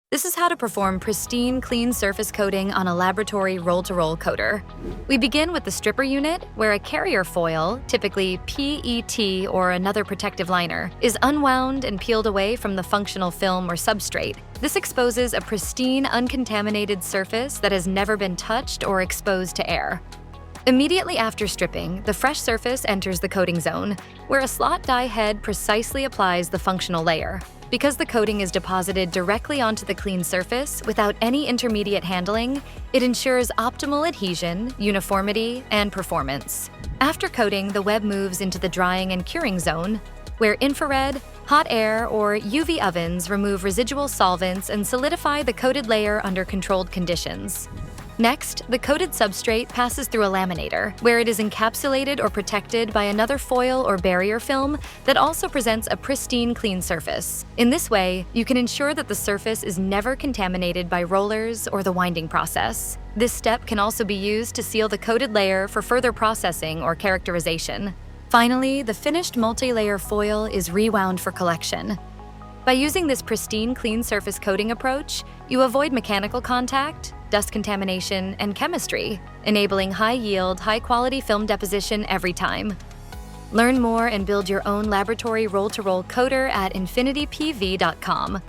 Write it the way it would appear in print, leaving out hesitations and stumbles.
This is how to perform pristine, clean surface coating on a laboratory roll-to-roll coater. We begin with the stripper unit, where a carrier foil, typically PET or another protective liner, is unwound and peeled away from the functional film or substrate. This exposes a pristine, uncontaminated surface that has never been touched or exposed to air. Immediately after stripping, the fresh surface enters the coating zone, where a slot die head precisely applies the functional layer. Because the coating is deposited directly onto the clean surface without any intermediate handling, it ensures optimal adhesion, uniformity, and performance. After coating, the web moves into the drying and curing zone, where infrared, hot air, or UV ovens remove residual solvents and solidify the coated layer under controlled conditions. Next, the coated substrate passes through a laminator, where it is encapsulated or protected by another foil or barrier film that also presents a pristine, clean surface. In this way, you can ensure that the surface is never contaminated by rollers or the winding process. This step can also be used to seal the coated layer for further processing or characterization. Finally, the finished multi-layer foil is rewound for collection. By using this pristine, clean surface coating approach, you avoid mechanical contact, dust contamination, and chemistry, enabling high-yield, high-quality film deposition every time. Learn more and build your own laboratory roll-to-roll coater at infinityPV.com.